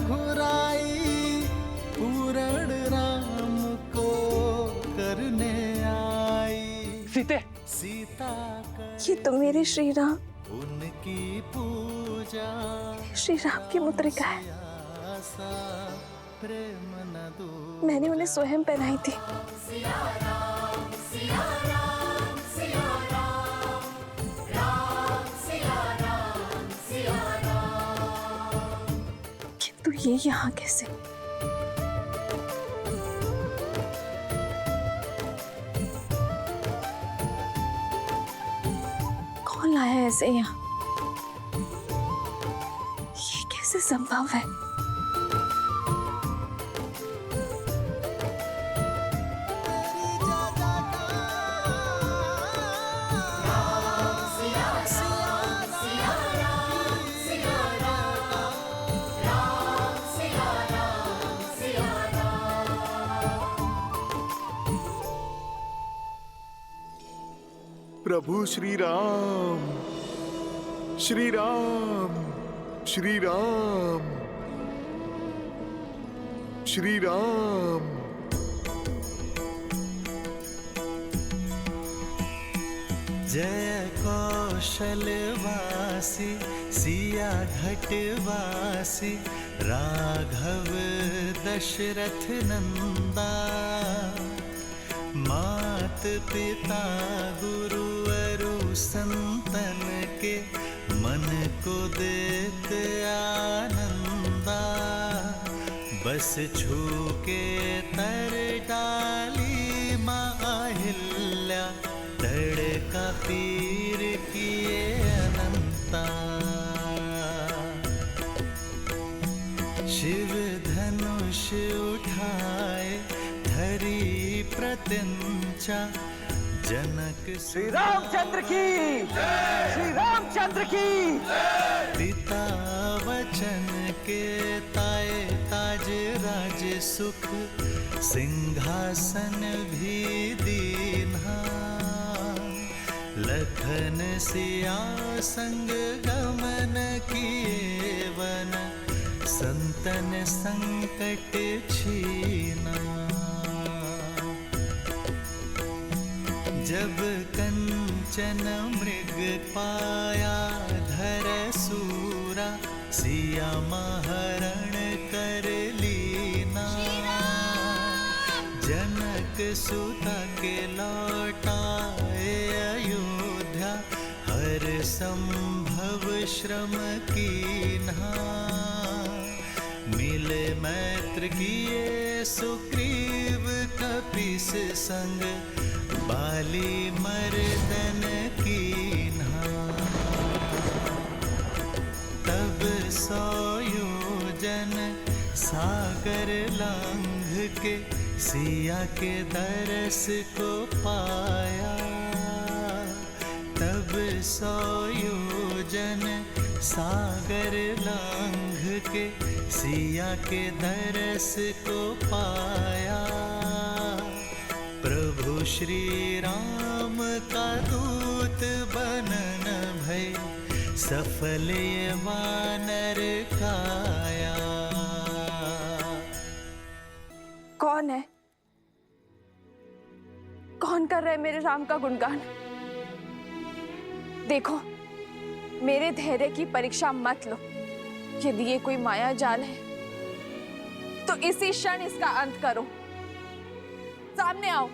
रघुराई पूरण राम को करने आई। सीते, सीता ये तो मेरे श्री राम, उनकी पूजा श्री राम की मुद्रिका है। प्रेम न दो। मैंने उन्हें स्वयं पहनाई थी। किंतु ये यहाँ कैसे? कौन लाया ऐसे यहाँ? ये कैसे संभव है? प्रभु श्री राम, श्री राम, श्री राम, श्री राम। जय कौशलवासी सिया घटवासी राघव दशरथ नंदा। मात पिता गुरु अरु संतन के मन को देत आनंदा। बस छू के तर डाली माहिल्या तड़का पीर किए अनंता। शिव धनुष उठाए धरी प्रत्यंचा जनक। श्री रामचंद्र की, श्री रामचंद्र की। पिता वचन के ताए ताज राज सुख सिंहासन भी दीन्हा। लखन सिया संग गमन किए वन संतन संकट छीना। जब कंचन मृग पाया धर सूरा सिया महरण कर लीना। जनक सुता के लौटाए अयोध्या हर संभव श्रम कीन्हा। मिले मैत्र किए सुग्रीव कपीस संग बाली मर्दन कीन्हा। तब 100 योजन सागर लांघ के सिया के दरस को पाया। तब 100 योजन सागर लांघ के सिया के दरस को पाया। प्रभु श्री राम का दूत बनन भय सफल ये वानर काया। कौन है? कौन कर रहे मेरे राम का गुणगान? देखो, मेरे धैर्य की परीक्षा मत लो। यदि ये कोई माया जाल है तो इसी क्षण इसका अंत करो। सामने आओ।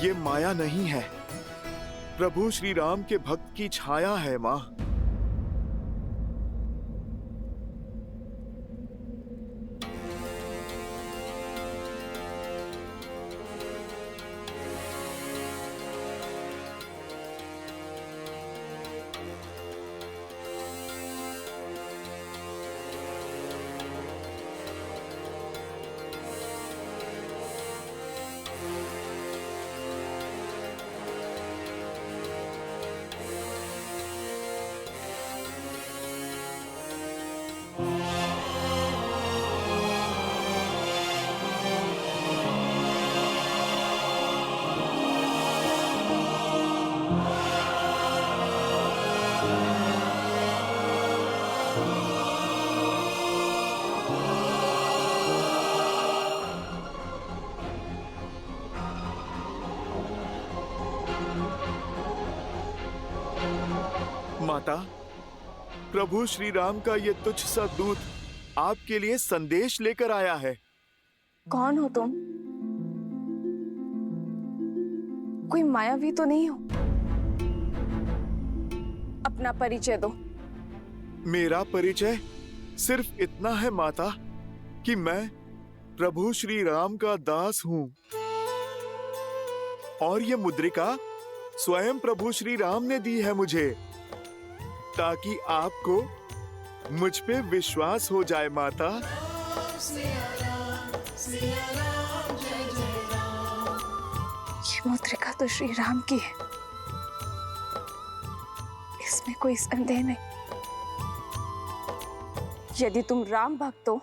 ये माया नहीं है, प्रभु श्री राम के भक्त की छाया है माँ। माता, प्रभु श्री राम का ये तुच्छ सा दूत आपके लिए संदेश लेकर आया है। कौन हो तुम? कोई मायावी तो नहीं हो? अपना परिचय दो। मेरा परिचय सिर्फ इतना है माता कि मैं प्रभु श्री राम का दास हूँ और ये मुद्रिका स्वयं प्रभु श्री राम ने दी है मुझे, ताकि आपको मुझ पे विश्वास हो जाए माता। ये मुद्रिका तो श्री राम की है, इसमें कोई संदेह नहीं। यदि तुम राम भक्त हो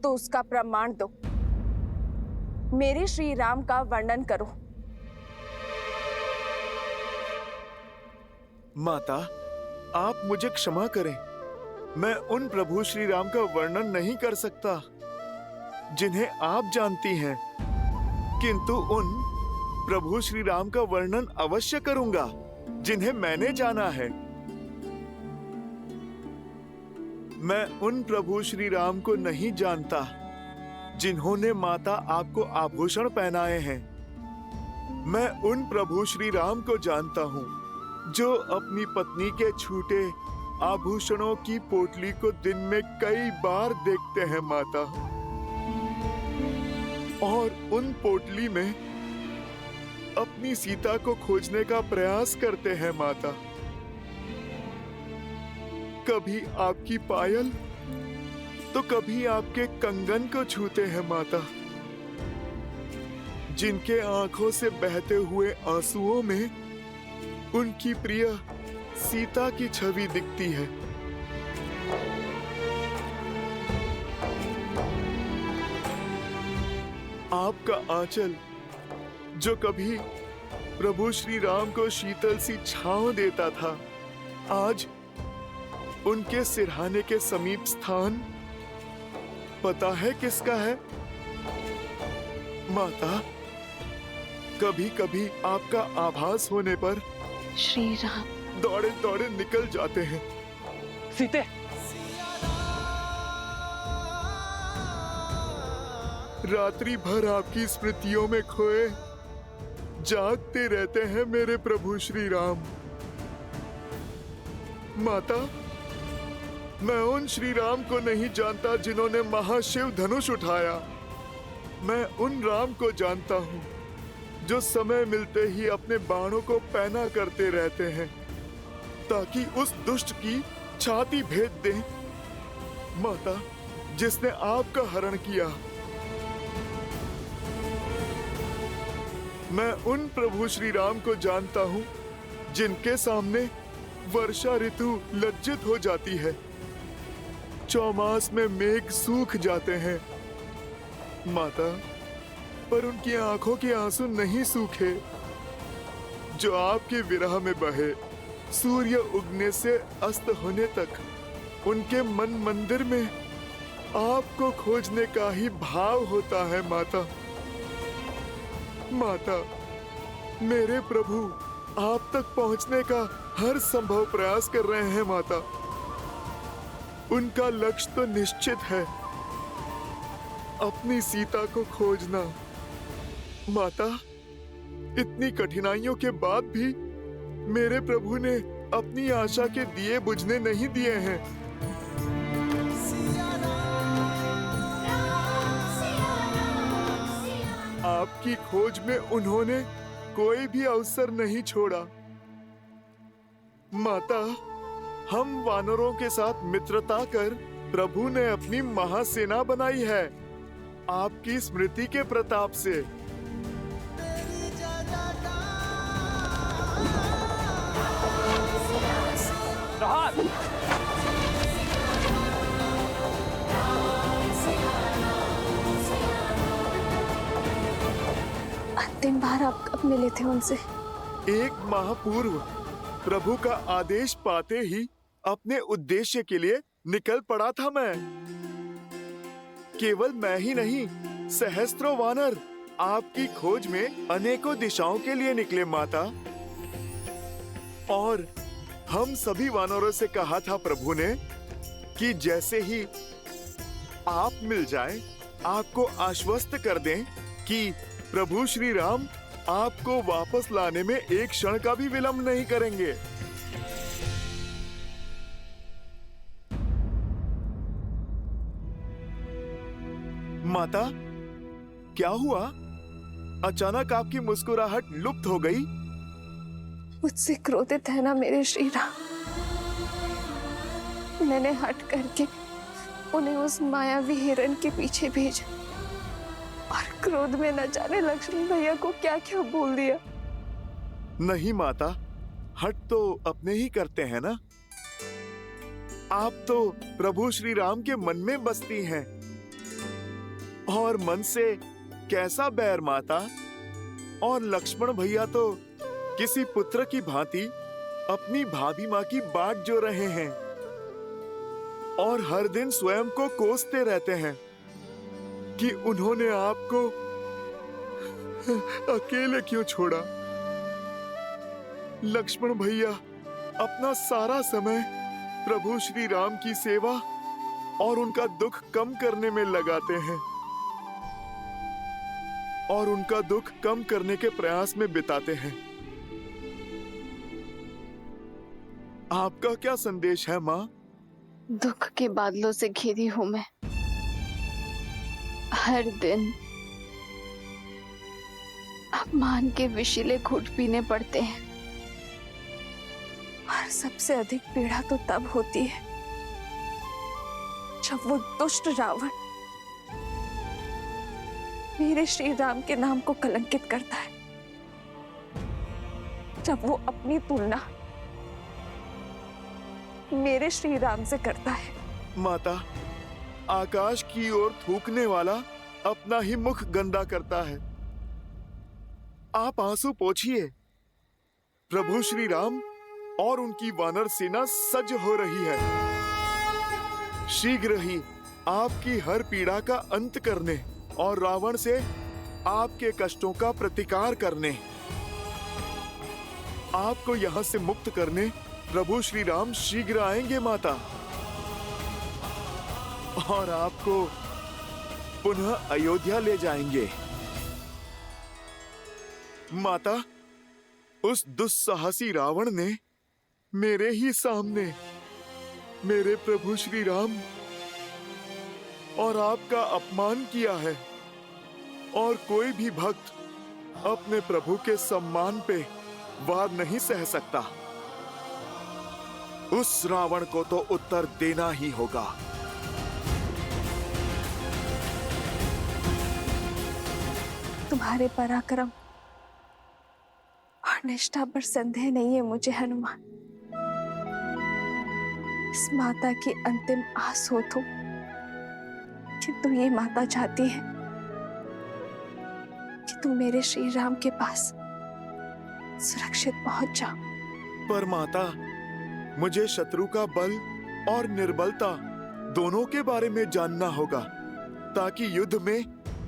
तो उसका प्रमाण दो। मेरे श्री राम का वर्णन करो। माता, आप मुझे क्षमा करें, मैं उन प्रभु श्री राम का वर्णन नहीं कर सकता जिन्हें आप जानती हैं, किंतु उन प्रभु श्री राम का वर्णन अवश्य करूंगा जिन्हें मैंने जाना है। मैं उन प्रभु श्री राम को नहीं जानता जिन्होंने माता आपको आभूषण पहनाए हैं। मैं उन प्रभु श्री राम को जानता हूँ जो अपनी पत्नी के छूटे आभूषणों की पोटली को दिन में कई बार देखते हैं माता, और उन पोटली में अपनी सीता को खोजने का प्रयास करते हैं माता। कभी आपकी पायल तो कभी आपके कंगन को छूते हैं माता, जिनके आंखों से बहते हुए आंसुओं में उनकी प्रिय सीता की छवि दिखती है। आपका आंचल जो कभी प्रभु श्री राम को शीतल सी छांव देता था, आज उनके सिरहाने के समीप स्थान पता है किसका है माता? कभी कभी आपका आभास होने पर श्री राम दौड़े दौड़े निकल जाते हैं। सीते, रात्रि भर आपकी स्मृतियों में खोए जागते रहते हैं मेरे प्रभु श्री राम। माता, मैं उन श्री राम को नहीं जानता जिन्होंने महाशिव धनुष उठाया। मैं उन राम को जानता हूँ जो समय मिलते ही अपने बाणों को पैना करते रहते हैं ताकि उस दुष्ट की छाती भेद दें। माता, जिसने आपका हरण किया। मैं उन प्रभु श्री राम को जानता हूँ जिनके सामने वर्षा ऋतु लज्जित हो जाती है, चौमास में मेघ सूख जाते हैं। माता, पर उनकी आंखों के आंसू नहीं सूखे जो आपके विरह में बहे। सूर्य उगने से अस्त होने तक उनके मन मंदिर में आपको खोजने का ही भाव होता है माता। माता, मेरे प्रभु आप तक पहुंचने का हर संभव प्रयास कर रहे हैं माता। उनका लक्ष्य तो निश्चित है, अपनी सीता को खोजना। माता, इतनी कठिनाइयों के बाद भी मेरे प्रभु ने अपनी आशा के दिए बुझने नहीं दिए हैं। आपकी खोज में उन्होंने कोई भी अवसर नहीं छोड़ा। माता, हम वानरों के साथ मित्रता कर प्रभु ने अपनी महासेना बनाई है आपकी स्मृति के प्रताप से। अंतिम बार आप कब मिले थे उनसे? 1 माह पूर्व प्रभु का आदेश पाते ही अपने उद्देश्य के लिए निकल पड़ा था मैं। केवल मैं ही नहीं, सहस्त्रों वानर आपकी खोज में अनेकों दिशाओं के लिए निकले माता। और हम सभी वानरों से कहा था प्रभु ने कि जैसे ही आप मिल जाएं, आपको आश्वस्त कर दें कि प्रभु श्री राम आपको वापस लाने में एक क्षण का भी विलंब नहीं करेंगे। माता, क्या हुआ? अचानक आपकी मुस्कुराहट लुप्त हो गई। मुझसे क्रोधित है ना मेरे श्री राम। मैंने हट करके उन्हें उस मायावी हिरण के पीछे भेजा और क्रोध में न जाने लक्ष्मण भैया को क्या क्या बोल दिया। नहीं माता, हट तो अपने ही करते हैं ना। आप तो प्रभु श्री राम के मन में बसती हैं। और मन से कैसा बैर माता? और लक्ष्मण भैया तो किसी पुत्र की भांति अपनी भाभी माँ की बाट जो रहे हैं और हर दिन स्वयं को कोसते रहते हैं कि उन्होंने आपको अकेले क्यों छोड़ा। लक्ष्मण भैया अपना सारा समय प्रभु श्री राम की सेवा और उनका दुख कम करने में लगाते हैं और उनका दुख कम करने के प्रयास में बिताते हैं। आपका क्या संदेश है माँ? दुख के बादलों से घिरी हूं मैं। हर दिन अपमान के विषीले घूंट पीने पड़ते हैं और सबसे अधिक पीड़ा तो तब होती है जब वो दुष्ट रावण मेरे श्री राम के नाम को कलंकित करता है, जब वो अपनी तुलना मेरे श्री राम से करता है। माता, आकाश की ओर थूकने वाला अपना ही मुख गंदा करता है। आप आंसू पोंछिए। प्रभु श्री राम और उनकी वानर सेना सज्ज हो रही है। शीघ्र ही आपकी हर पीड़ा का अंत करने और रावण से आपके कष्टों का प्रतिकार करने, आपको यहाँ से मुक्त करने प्रभु श्री राम शीघ्र आएंगे माता, और आपको पुनः अयोध्या ले जाएंगे। माता, उस दुस्साहसी रावण ने मेरे ही सामने मेरे प्रभु श्री राम और आपका अपमान किया है, और कोई भी भक्त अपने प्रभु के सम्मान पे वार नहीं सह सकता। उस रावण को तो उत्तर देना ही होगा। तुम्हारे पराक्रम और निष्ठा पर संदेह नहीं है मुझे हनुमान। इस माता की अंतिम आस हो तुम, किंतु ये माता चाहती है कि तुम मेरे श्री राम के पास सुरक्षित पहुंच जाओ। पर माता, मुझे शत्रु का बल और निर्बलता दोनों के बारे में जानना होगा, ताकि युद्ध में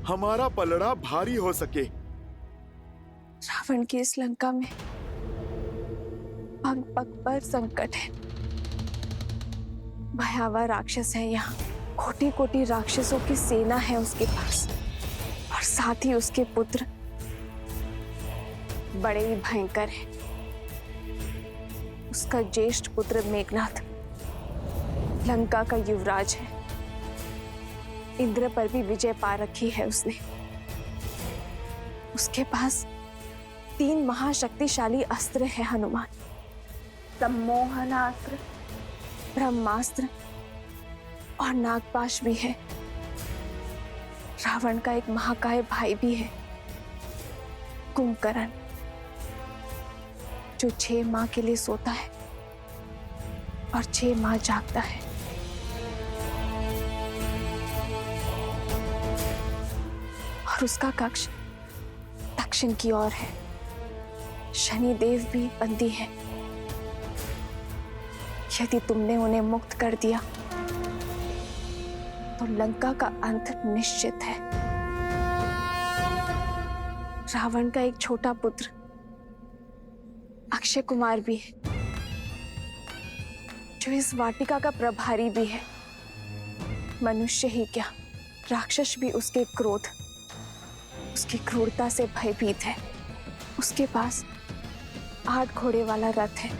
हमारा पलड़ा भारी हो सके। रावण की इस लंका में पग पग पर संकट है। भयावह राक्षस है यहाँ, कोटि कोटि राक्षसों की सेना है उसके पास, और साथ ही उसके पुत्र बड़े ही भयंकर हैं। उसका ज्येष्ठ पुत्र मेघनाथ लंका का युवराज है। इंद्र पर भी विजय पा रखी है उसने। उसके पास 3 महाशक्तिशाली अस्त्र है हनुमान। सम्मोहनास्त्र, ब्रह्मास्त्र और नागपाश भी है। रावण का एक महाकाय भाई भी है, कुंभकर्ण, जो 6 माह के लिए सोता है और 6 माह जागता है। और उसका कक्ष दक्षिण की ओर है। शनि देव भी बंदी है। यदि तुमने उन्हें मुक्त कर दिया तो लंका का अंत निश्चित है। रावण का एक छोटा पुत्र अक्षय कुमार भी है। जो इस वाटिका का प्रभारी भी है। मनुष्य ही क्या, राक्षस भी उसके क्रोध, उसकी क्रूरता से भयभीत है। उसके पास 8 घोड़े वाला रथ है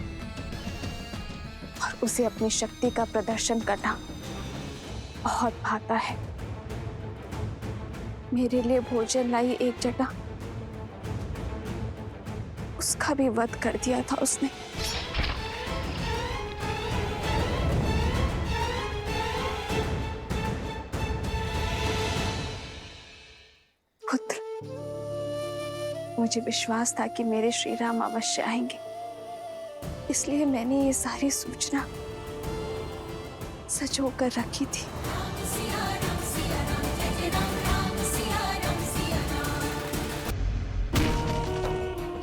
और उसे अपनी शक्ति का प्रदर्शन करना बहुत भाता है। मेरे लिए भोजन लाई एक जटा, उसका भी वध कर दिया था उसने। पुत्र, मुझे विश्वास था कि मेरे श्री राम अवश्य आएंगे, इसलिए मैंने ये सारी सूचना सजो कर रखी थी।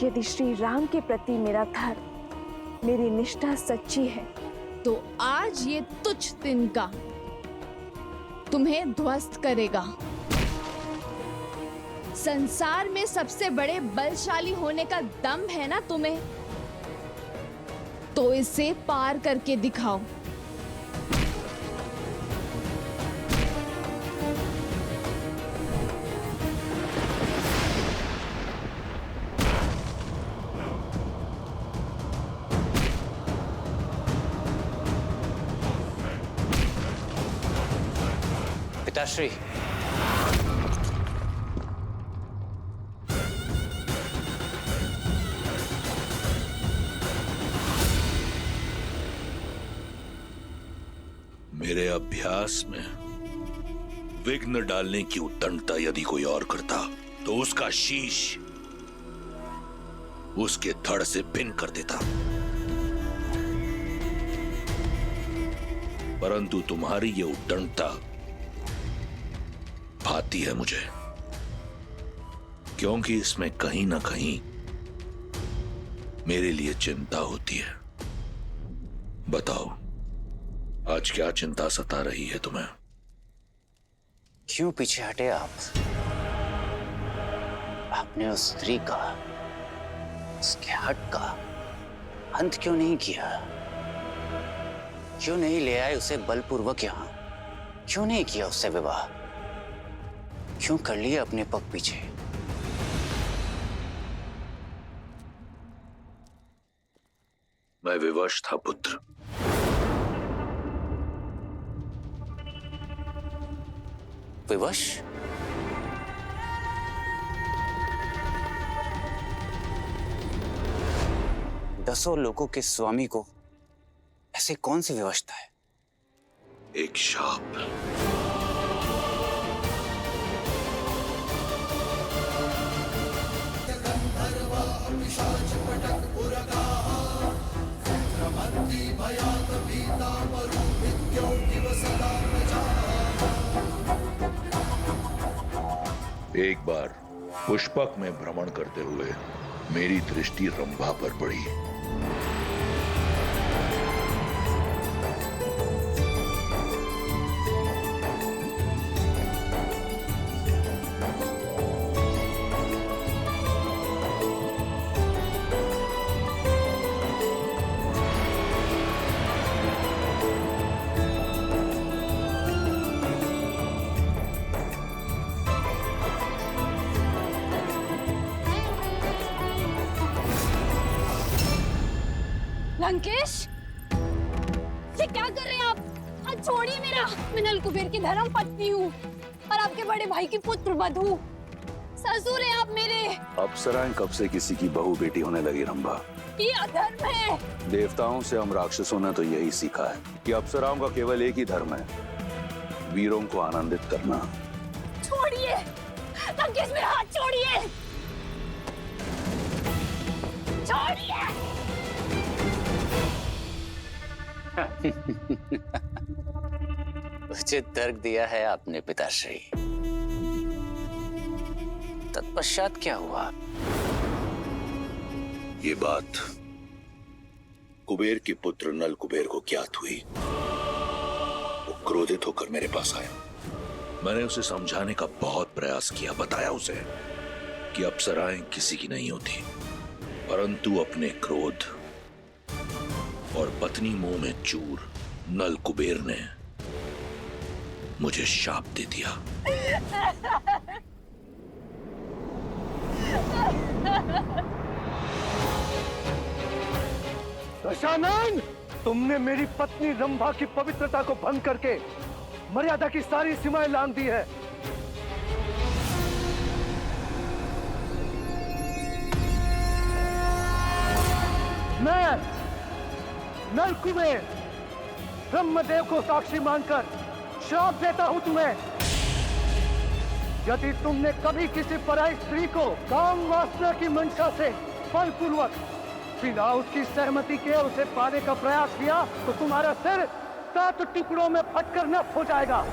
यदि श्री राम के प्रति मेरा धर्म, मेरी निष्ठा सच्ची है, तो आज ये तुच्छ तिनका तुम्हें ध्वस्त करेगा। संसार में सबसे बड़े बलशाली होने का दम है ना तुम्हें, तो इसे पार करके दिखाओ। पिताश्री, मेरे अभ्यास में विघ्न डालने की उद्दंडता यदि कोई और करता तो उसका शीश उसके धड़ से भिन्न कर देता, परंतु तुम्हारी ये उद्दंडता भाती है मुझे, क्योंकि इसमें कहीं ना कहीं मेरे लिए चिंता होती है। बताओ, आज क्या चिंता सता रही है तुम्हें? क्यों पीछे हटे आप? आपने उस स्त्री का, उसके हट का अंत क्यों नहीं किया? क्यों नहीं ले आए उसे बलपूर्वक यहां? क्यों नहीं किया उससे विवाह? क्यों कर लिया अपने पग पीछे? मैं विवश था पुत्र। विवश? दसों लोगों के स्वामी को ऐसे कौन सी विवशता है? एक शाप। एक बार पुष्पक में भ्रमण करते हुए मेरी दृष्टि रंभा पर पड़ी। लंकेश, ये क्या कर रहे हैं आप? आज छोड़िए मेरा। मैं नल कुबेर की धर्म पत्नी हूँ और आपके बड़े भाई की पुत्र वधू। ससुर हैं आप मेरे। अप्सराएं कब से किसी की बहू बेटी होने लगी रंभा? ये अधर्म है। देवताओं से हम राक्षसों ने तो यही सीखा है कि अप्सराओं का केवल एक ही धर्म है, वीरों को आनंदित करना। छोड़िए लंकेश, मेरा हाथ छोड़िए। छोड़िए। उचित तर्क दिया है आपने पिताश्री। तत्पश्चात क्या हुआ? ये बात कुबेर के पुत्र नल कुबेर को ज्ञात हुई। वो क्रोधित होकर मेरे पास आया। मैंने उसे समझाने का बहुत प्रयास किया, बताया उसे कि अप्सराएं किसी की नहीं होती, परंतु अपने क्रोध और पत्नी मुंह में चूर नल कुबेर ने मुझे शाप दे दिया। दशानन, तुमने मेरी पत्नी रंभा की पवित्रता को भंग करके मर्यादा की सारी सीमाएं लांघ दी है। मैं नल कुबेर ब्रह्मदेव को साक्षी मानकर श्राप देता हूं तुम्हें। यदि तुमने कभी किसी पराई स्त्री को काम वासना की मंशा से बलपूर्वक बिना उसकी सहमति के उसे पाने का प्रयास किया तो तुम्हारा सिर 7 टुकड़ों में फटकर नष्ट हो जाएगा।